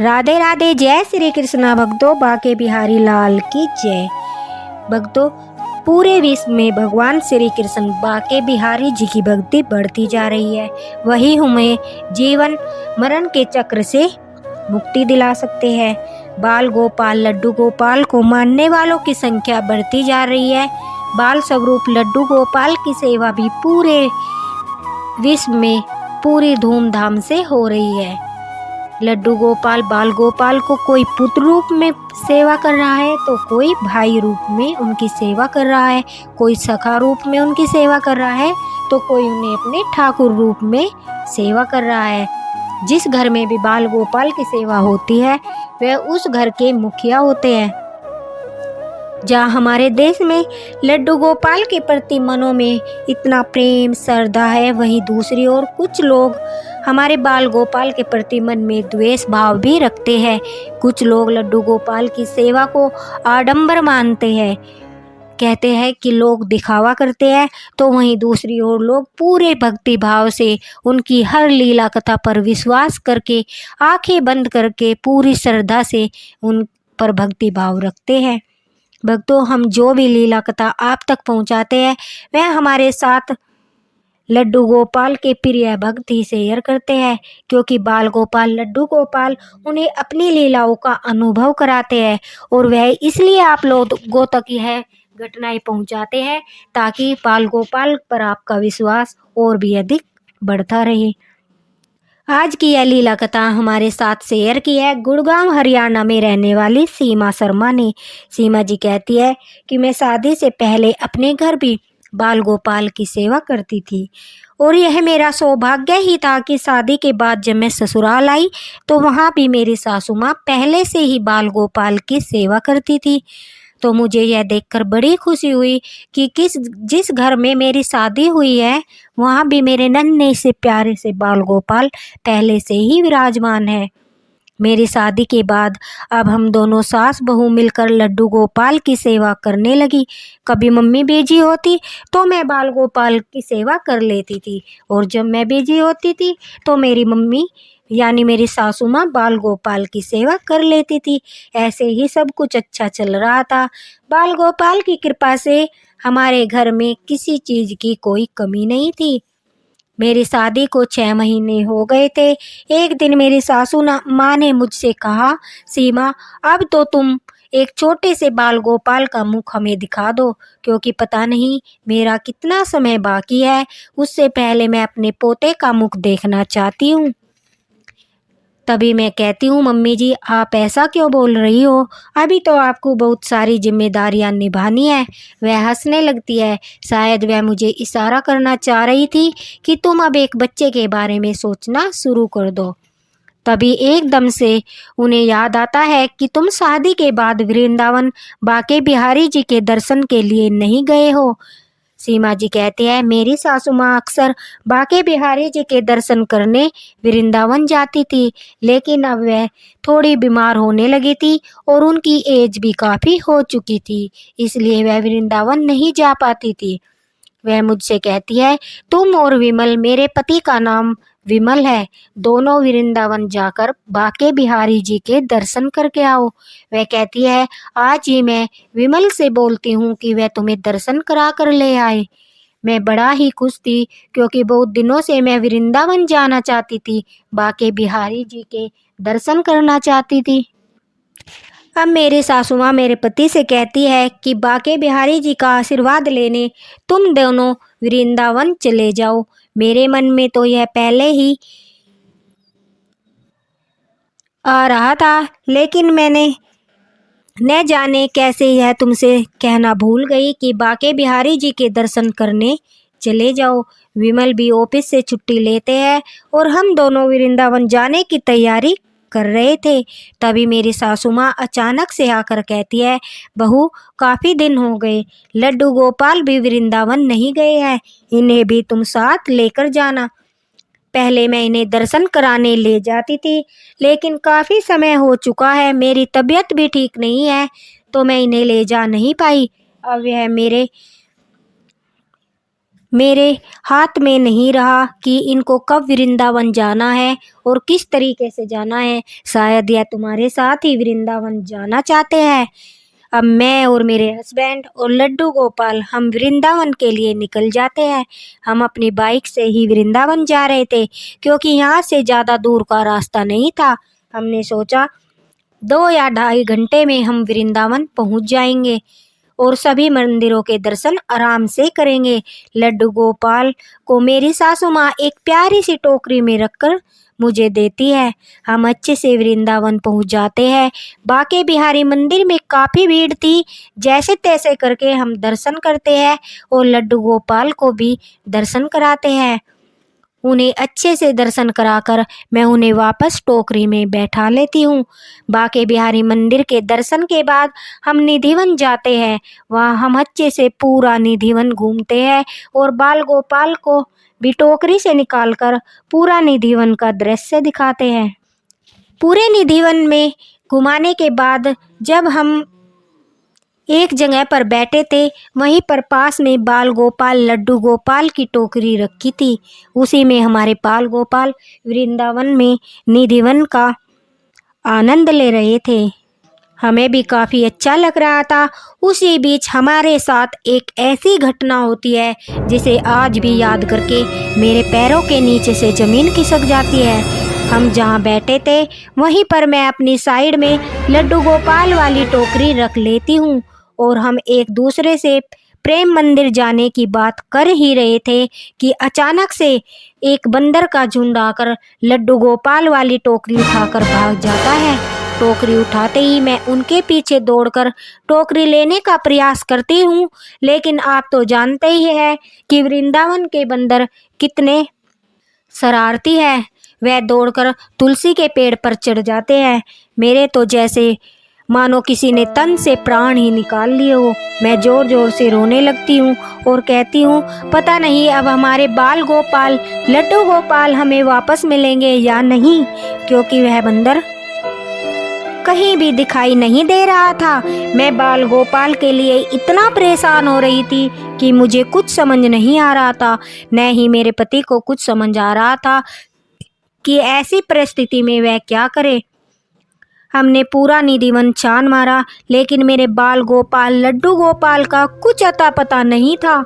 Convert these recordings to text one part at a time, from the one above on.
राधे राधे। जय श्री कृष्णा भक्तों, बाके बिहारी लाल की जय। भक्तों, पूरे विश्व में भगवान श्री कृष्ण बाके बिहारी जी की भक्ति बढ़ती जा रही है। वही हमें जीवन मरण के चक्र से मुक्ति दिला सकते हैं। बाल गोपाल लड्डू गोपाल को मानने वालों की संख्या बढ़ती जा रही है। बाल स्वरूप लड्डू गोपाल की सेवा भी पूरे विश्व में पूरी धूमधाम से हो रही है। लड्डू गोपाल बाल गोपाल को कोई पुत्र रूप में सेवा कर रहा है, तो कोई भाई रूप में उनकी सेवा कर रहा है, कोई सखा रूप में उनकी सेवा कर रहा है, तो कोई उन्हें अपने ठाकुर रूप में सेवा कर रहा है। जिस घर में भी बाल गोपाल की सेवा होती है वह उस घर के मुखिया होते हैं। जहाँ हमारे देश में लड्डू गोपाल के प्रति मनों में इतना प्रेम श्रद्धा है, वहीं दूसरी ओर कुछ लोग हमारे बाल गोपाल के प्रति मन में द्वेष भाव भी रखते हैं। कुछ लोग लड्डू गोपाल की सेवा को आडंबर मानते हैं, कहते हैं कि लोग दिखावा करते हैं, तो वहीं दूसरी ओर लोग पूरे भक्ति भाव से उनकी हर लीला कथा पर विश्वास करके आंखें बंद करके पूरी श्रद्धा से उन पर भक्ति भाव रखते हैं। भक्तों, हम जो भी लीला कथा आप तक पहुंचाते हैं वह हमारे साथ लड्डू गोपाल के प्रिय भक्त ही शेयर करते हैं, क्योंकि बाल गोपाल लड्डू गोपाल उन्हें अपनी लीलाओं का अनुभव कराते हैं और वह इसलिए आप लोगों तक यह घटनाएं पहुंचाते हैं ताकि बाल गोपाल पर आपका विश्वास और भी अधिक बढ़ता रहे। आज की यह लीला कथा हमारे साथ शेयर की है गुड़गांव हरियाणा में रहने वाली सीमा शर्मा ने। सीमा जी कहती है कि मैं शादी से पहले अपने घर भी बाल गोपाल की सेवा करती थी और यह मेरा सौभाग्य ही था कि शादी के बाद जब मैं ससुराल आई तो वहाँ भी मेरी सासू माँ पहले से ही बाल गोपाल की सेवा करती थी। तो मुझे यह देखकर बड़ी खुशी हुई कि जिस घर में मेरी शादी हुई है वहाँ भी मेरे नन्हे से प्यारे से बाल गोपाल पहले से ही विराजमान है। मेरी शादी के बाद अब हम दोनों सास बहू मिलकर लड्डू गोपाल की सेवा करने लगी। कभी मम्मी बिजी होती तो मैं बाल गोपाल की सेवा कर लेती थी और जब मैं बिजी होती थी तो मेरी मम्मी यानी मेरी सासू माँ बाल गोपाल की सेवा कर लेती थी। ऐसे ही सब कुछ अच्छा चल रहा था। बाल गोपाल की कृपा से हमारे घर में किसी चीज़ की कोई कमी नहीं थी। मेरी शादी को 6 महीने हो गए थे। एक दिन मेरी सासू माँ ने मुझसे कहा, सीमा अब तो तुम एक छोटे से बाल गोपाल का मुख हमें दिखा दो, क्योंकि पता नहीं मेरा कितना समय बाकी है, उससे पहले मैं अपने पोते का मुख देखना चाहती हूँ। तभी मैं कहती हूँ, मम्मी जी आप ऐसा क्यों बोल रही हो, अभी तो आपको बहुत सारी जिम्मेदारियाँ निभानी है। वह हंसने लगती है। शायद वह मुझे इशारा करना चाह रही थी कि तुम अब एक बच्चे के बारे में सोचना शुरू कर दो। तभी एकदम से उन्हें याद आता है कि तुम शादी के बाद वृंदावन बाके बिहारी जी के दर्शन के लिए नहीं गए हो। सीमा जी कहते हैं, मेरी सासू माँ अक्सर बाके बिहारी जी के दर्शन करने वृंदावन जाती थी, लेकिन अब वह थोड़ी बीमार होने लगी थी और उनकी एज भी काफ़ी हो चुकी थी, इसलिए वह वृंदावन नहीं जा पाती थी। वह मुझसे कहती है, तुम और विमल, मेरे पति का नाम विमल है, दोनों वृंदावन जाकर बाके बिहारी जी के दर्शन करके आओ। वह कहती है, आज ही मैं विमल से बोलती हूँ कि वह तुम्हें दर्शन करा कर ले आए। मैं बड़ा ही खुश थी क्योंकि बहुत दिनों से मैं वृंदावन जाना चाहती थी, बाके बिहारी जी के दर्शन करना चाहती थी। अब मेरी सासू माँ मेरे पति से कहती है कि बाके बिहारी जी का आशीर्वाद लेने तुम दोनों वृंदावन चले जाओ। मेरे मन में तो यह पहले ही आ रहा था, लेकिन मैंने न जाने कैसे यह तुमसे कहना भूल गई कि बाके बिहारी जी के दर्शन करने चले जाओ। विमल भी ऑफिस से छुट्टी लेते हैं और हम दोनों वृंदावन जाने की तैयारी कर रहे थे। तभी मेरी सासू माँ अचानक से आकर कहती है, बहू काफ़ी दिन हो गए, लड्डू गोपाल भी वृंदावन नहीं गए हैं, इन्हें भी तुम साथ लेकर जाना। पहले मैं इन्हें दर्शन कराने ले जाती थी, लेकिन काफ़ी समय हो चुका है, मेरी तबीयत भी ठीक नहीं है, तो मैं इन्हें ले जा नहीं पाई। अब यह मेरे मेरे हाथ में नहीं रहा कि इनको कब वृंदावन जाना है और किस तरीके से जाना है। शायद यह तुम्हारे साथ ही वृंदावन जाना चाहते हैं। अब मैं और मेरे हस्बैंड और लड्डू गोपाल हम वृंदावन के लिए निकल जाते हैं। हम अपनी बाइक से ही वृंदावन जा रहे थे क्योंकि यहाँ से ज़्यादा दूर का रास्ता नहीं था। हमने सोचा 2 या 2.5 घंटे में हम वृंदावन पहुँच जाएंगे और सभी मंदिरों के दर्शन आराम से करेंगे। लड्डू गोपाल को मेरी सासू माँ एक प्यारी सी टोकरी में रखकर मुझे देती है। हम अच्छे से वृंदावन पहुंच जाते हैं। बांके बिहारी मंदिर में काफ़ी भीड़ थी। जैसे तैसे करके हम दर्शन करते हैं और लड्डू गोपाल को भी दर्शन कराते हैं। उन्हें अच्छे से दर्शन कराकर मैं उन्हें वापस टोकरी में बैठा लेती हूँ। बांके बिहारी मंदिर के दर्शन के बाद हम निधिवन जाते हैं। वहाँ हम अच्छे से पूरा निधिवन घूमते हैं और बाल गोपाल को भी टोकरी से निकालकर पूरा निधिवन का दृश्य दिखाते हैं। पूरे निधिवन में घुमाने के बाद जब हम एक जगह पर बैठे थे, वहीं पर पास में बाल गोपाल लड्डू गोपाल की टोकरी रखी थी। उसी में हमारे बाल गोपाल वृंदावन में निधिवन का आनंद ले रहे थे। हमें भी काफ़ी अच्छा लग रहा था। उसी बीच हमारे साथ एक ऐसी घटना होती है जिसे आज भी याद करके मेरे पैरों के नीचे से ज़मीन खिसक जाती है। हम जहाँ बैठे थे वहीं पर मैं अपनी साइड में लड्डू गोपाल वाली टोकरी रख लेती हूँ और हम एक दूसरे से प्रेम मंदिर जाने की बात कर ही रहे थे कि अचानक से एक बंदर का झुंड आकर लड्डू गोपाल वाली टोकरी उठाकर भाग जाता है। टोकरी उठाते ही मैं उनके पीछे दौड़कर टोकरी लेने का प्रयास करती हूँ, लेकिन आप तो जानते ही हैं कि वृंदावन के बंदर कितने शरारती है। वह दौड़कर तुलसी के पेड़ पर चढ़ जाते हैं। मेरे तो जैसे मानो किसी ने तन से प्राण ही निकाल लिए हो। मैं जोर जोर से रोने लगती हूँ और कहती हूँ पता नहीं अब हमारे बाल गोपाल लड्डू गोपाल हमें वापस मिलेंगे या नहीं, क्योंकि वह बंदर कहीं भी दिखाई नहीं दे रहा था। मैं बाल गोपाल के लिए इतना परेशान हो रही थी कि मुझे कुछ समझ नहीं आ रहा था, न ही मेरे पति को कुछ समझ आ रहा था कि ऐसी परिस्थिति में वह क्या करे। हमने पूरा निधिवन छान मारा, लेकिन मेरे बाल गोपाल लड्डू गोपाल का कुछ अता पता नहीं था।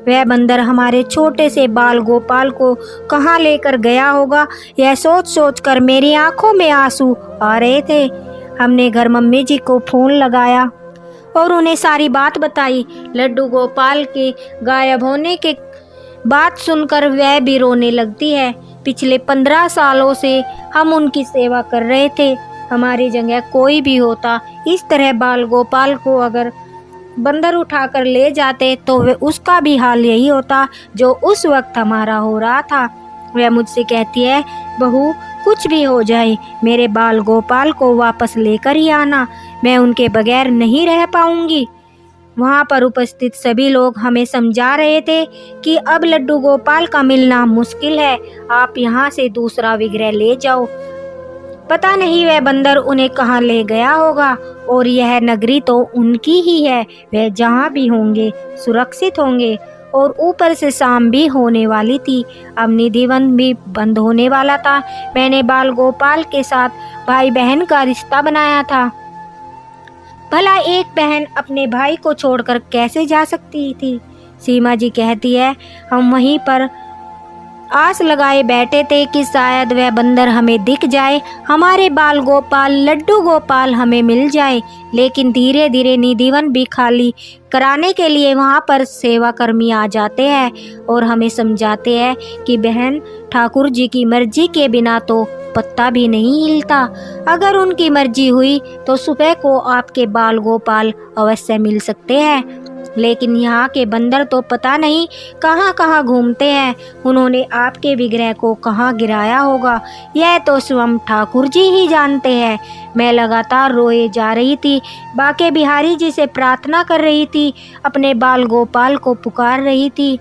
वह बंदर हमारे छोटे से बाल गोपाल को कहाँ लेकर गया होगा, यह सोच सोच कर मेरी आंखों में आंसू आ रहे थे। हमने घर मम्मी जी को फ़ोन लगाया और उन्हें सारी बात बताई। लड्डू गोपाल के गायब होने के बात सुनकर वह भी रोने लगती है। पिछले 15 सालों से हम उनकी सेवा कर रहे थे। हमारी जगह कोई भी होता इस तरह बाल गोपाल को अगर बंदर उठाकर ले जाते तो वे उसका भी हाल यही होता जो उस वक्त हमारा हो रहा था। वह मुझसे कहती है बहू कुछ भी हो जाए मेरे बाल गोपाल को वापस लेकर ही आना, मैं उनके बगैर नहीं रह पाऊंगी। वहाँ पर उपस्थित सभी लोग हमें समझा रहे थे कि अब लड्डू गोपाल का मिलना मुश्किल है, आप यहाँ से दूसरा विग्रह ले जाओ। पता नहीं वह बंदर उन्हें कहाँ ले गया होगा और यह नगरी तो उनकी ही है। वह जहाँ भी होंगे सुरक्षित होंगे। और ऊपर से शाम भी होने वाली थी। अब निधिवन भी बंद होने वाला था। मैंने बाल गोपाल के साथ भाई बहन का रिश्ता बनाया था। भला एक बहन अपने भाई को छोड़कर कैसे जा सकती थी। सीमा जी कहती है हम वहीं पर आस लगाए बैठे थे कि शायद वह बंदर हमें दिख जाए, हमारे बाल गोपाल लड्डू गोपाल हमें मिल जाए। लेकिन धीरे धीरे निधिवन भी खाली कराने के लिए वहाँ पर सेवा कर्मी आ जाते हैं और हमें समझाते हैं कि बहन ठाकुर जी की मर्जी के बिना तो पत्ता भी नहीं हिलता। अगर उनकी मर्जी हुई तो सुबह को आपके बाल गोपाल अवश्य मिल सकते हैं। लेकिन यहाँ के बंदर तो पता नहीं कहाँ कहाँ घूमते हैं। उन्होंने आपके विग्रह को कहाँ गिराया होगा यह तो स्वयं ठाकुर जी ही जानते हैं। मैं लगातार रोए जा रही थी। बांके बिहारी जी से प्रार्थना कर रही थी, अपने बाल गोपाल को पुकार रही थी।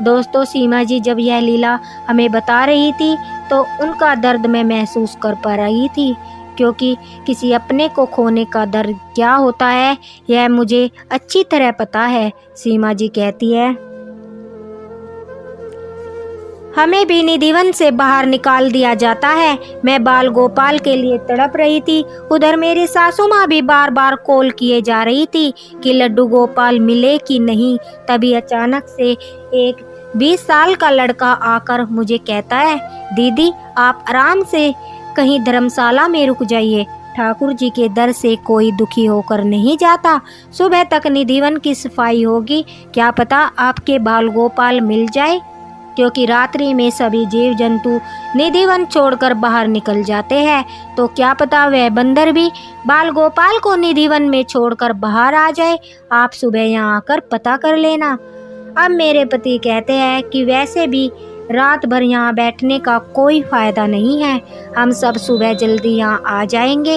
दोस्तों सीमा जी जब यह लीला हमें बता रही थी तो उनका दर्द मैं महसूस कर पा रही थी, क्योंकि किसी अपने को खोने का दर्द क्या होता है यह मुझे अच्छी तरह पता है। सीमा जी कहती है हमें भी निधिवन से बाहर निकाल दिया जाता है। मैं बाल गोपाल के लिए तड़प रही थी। उधर मेरी सासू माँ भी बार बार कॉल किए जा रही थी कि लड्डू गोपाल मिले कि नहीं। तभी अचानक से एक 20 साल का लड़का आकर मुझे कहता है, दीदी आप आराम से कहीं धर्मशाला में रुक जाइए। ठाकुर जी के दर से कोई दुखी होकर नहीं जाता। सुबह तक निधिवन की सफाई होगी, क्या पता आपके बाल गोपाल मिल जाए, क्योंकि रात्रि में सभी जीव जंतु निधिवन छोड़कर बाहर निकल जाते हैं। तो क्या पता वह बंदर भी बाल गोपाल को निधिवन में छोड़कर बाहर आ जाए। आप सुबह यहाँ आकर पता कर लेना। अब मेरे पति कहते हैं कि वैसे भी रात भर यहाँ बैठने का कोई फायदा नहीं है, हम सब सुबह जल्दी यहाँ आ जाएंगे।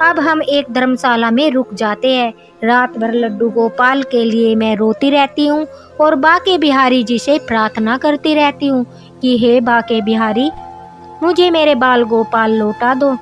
अब हम एक धर्मशाला में रुक जाते हैं। रात भर लड्डू गोपाल के लिए मैं रोती रहती हूँ और बाके बिहारी जी से प्रार्थना करती रहती हूँ कि हे बाके बिहारी, मुझे मेरे बाल गोपाल लौटा दो।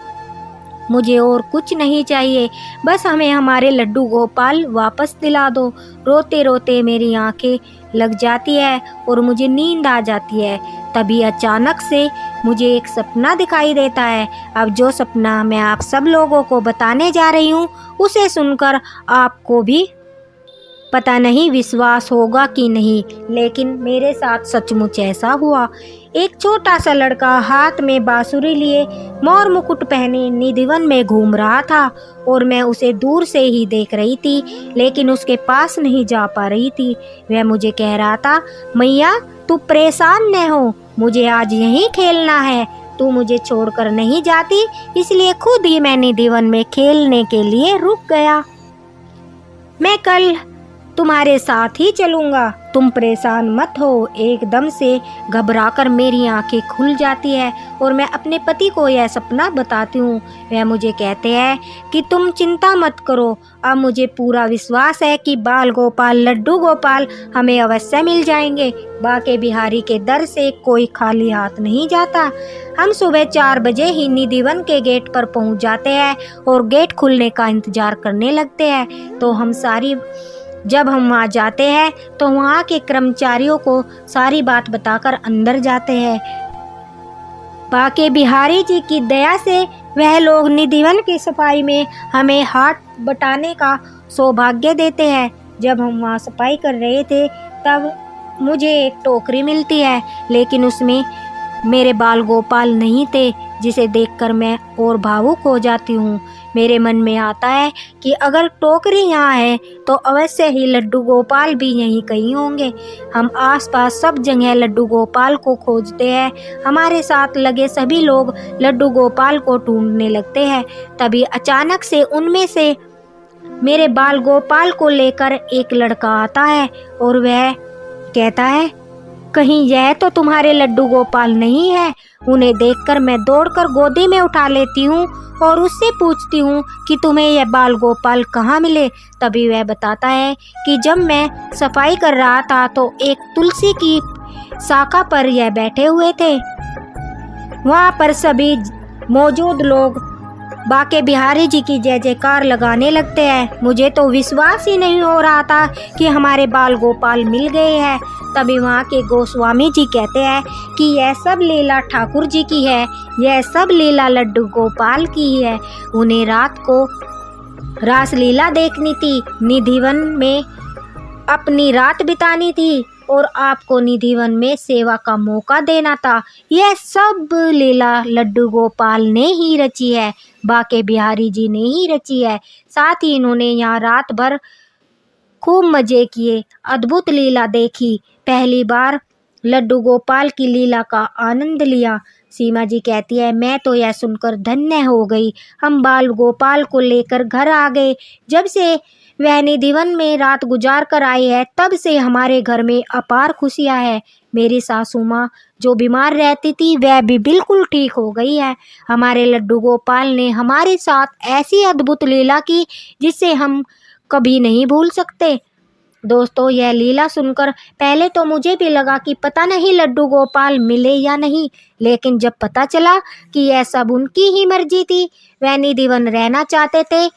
मुझे और कुछ नहीं चाहिए, बस हमें हमारे लड्डू गोपाल वापस दिला दो। रोते रोते मेरी आंखें लग जाती है और मुझे नींद आ जाती है। तभी अचानक से मुझे एक सपना दिखाई देता है। अब जो सपना मैं आप सब लोगों को बताने जा रही हूँ, उसे सुनकर आपको भी पता नहीं विश्वास होगा कि नहीं, लेकिन मेरे साथ सचमुच ऐसा हुआ। एक छोटा सा लड़का हाथ में बांसुरी लिए मोर मुकुट पहने निधिवन में घूम रहा था और मैं उसे दूर से ही देख रही थी, लेकिन उसके पास नहीं जा पा रही थी। वह मुझे कह रहा था, मैया तू परेशान न हो, मुझे आज यहीं खेलना है, तू मुझे छोड़कर नहीं जाती, इसलिए खुद ही मैं निधिवन में खेलने के लिए रुक गया। मैं कल तुम्हारे साथ ही चलूंगा, तुम परेशान मत हो। एकदम से घबराकर मेरी आंखें खुल जाती है और मैं अपने पति को यह सपना बताती हूँ। वह मुझे कहते हैं कि तुम चिंता मत करो, अब मुझे पूरा विश्वास है कि बाल गोपाल लड्डू गोपाल हमें अवश्य मिल जाएंगे। बाके बिहारी के दर से कोई खाली हाथ नहीं जाता। हम सुबह 4 बजे ही निधिवन के गेट पर पहुँच जाते हैं और गेट खुलने का इंतजार करने लगते हैं। तो जब हम वहाँ जाते हैं तो वहाँ के कर्मचारियों को सारी बात बताकर अंदर जाते हैं। बाके बिहारी जी की दया से वह लोग निधिवन की सफाई में हमें हाथ बटाने का सौभाग्य देते हैं। जब हम वहाँ सफाई कर रहे थे तब मुझे एक टोकरी मिलती है, लेकिन उसमें मेरे बाल गोपाल नहीं थे, जिसे देखकर मैं और भावुक हो जाती हूँ। मेरे मन में आता है कि अगर टोकरी यहाँ है तो अवश्य ही लड्डू गोपाल भी यहीं कहीं होंगे। हम आसपास सब जगह लड्डू गोपाल को खोजते हैं। हमारे साथ लगे सभी लोग लड्डू गोपाल को ढूंढने लगते हैं। तभी अचानक से उनमें से मेरे बाल गोपाल को लेकर एक लड़का आता है और वह कहता है, कहीं यह तो तुम्हारे लड्डू गोपाल नहीं है। उन्हें देखकर मैं दौड़कर गोदी में उठा लेती हूँ और उससे पूछती हूँ कि तुम्हें यह बाल गोपाल कहाँ मिले। तभी वह बताता है कि जब मैं सफाई कर रहा था तो एक तुलसी की शाखा पर यह बैठे हुए थे। वहाँ पर सभी मौजूद लोग बाके बिहारी जी की जय जयकार लगाने लगते हैं। मुझे तो विश्वास ही नहीं हो रहा था कि हमारे बाल गोपाल मिल गए हैं। तभी वहाँ के गोस्वामी जी कहते हैं कि यह सब लीला ठाकुर जी की है, यह सब लीला लड्डू गोपाल की ही है। उन्हें रात को रासलीला देखनी थी, निधिवन में अपनी रात बितानी थी और आपको निधिवन में सेवा का मौका देना था। यह सब लीला लड्डू गोपाल ने ही रची है, बाके बिहारी जी ने ही रची है। साथ ही इन्होंने यहाँ रात भर खूब मजे किए, अद्भुत लीला देखी, पहली बार लड्डू गोपाल की लीला का आनंद लिया। सीमा जी कहती है, मैं तो यह सुनकर धन्य हो गई। हम बाल गोपाल को लेकर घर आ गए। जब से वह निधिवन में रात गुजार कर आई है, तब से हमारे घर में अपार खुशियाँ है। मेरी सासू माँ जो बीमार रहती थी वह भी बिल्कुल ठीक हो गई है। हमारे लड्डू गोपाल ने हमारे साथ ऐसी अद्भुत लीला की जिसे हम कभी नहीं भूल सकते। दोस्तों, यह लीला सुनकर पहले तो मुझे भी लगा कि पता नहीं लड्डू गोपाल मिले या नहीं, लेकिन जब पता चला कि यह सब उनकी ही मर्जी थी, वह निधिवन रहना चाहते थे,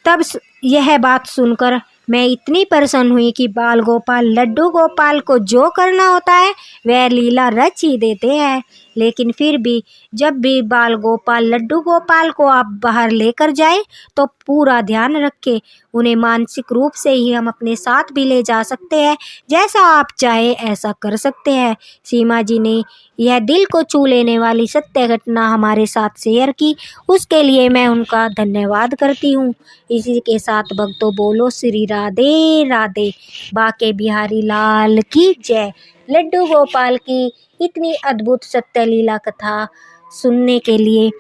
तब यह बात सुनकर मैं इतनी प्रसन्न हुई कि बाल गोपाल लड्डू गोपाल को जो करना होता है वह लीला रच ही देते हैं। लेकिन फिर भी जब भी बाल गोपाल लड्डू गोपाल को आप बाहर लेकर जाए तो पूरा ध्यान रखें। उन्हें मानसिक रूप से ही हम अपने साथ भी ले जा सकते हैं। जैसा आप चाहे ऐसा कर सकते हैं। सीमा जी ने यह दिल को छू लेने वाली सत्य घटना हमारे साथ शेयर की, उसके लिए मैं उनका धन्यवाद करती हूँ। इसी के साथ भक्तों बोलो श्री राधे राधे। बाके बिहारी लाल की जय। लड्डू गोपाल की इतनी अद्भुत सत्य लीला कथा सुनने के लिए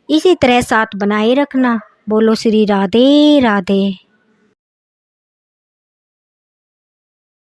इसी तरह साथ बनाए रखना। बोलो श्री राधे राधे।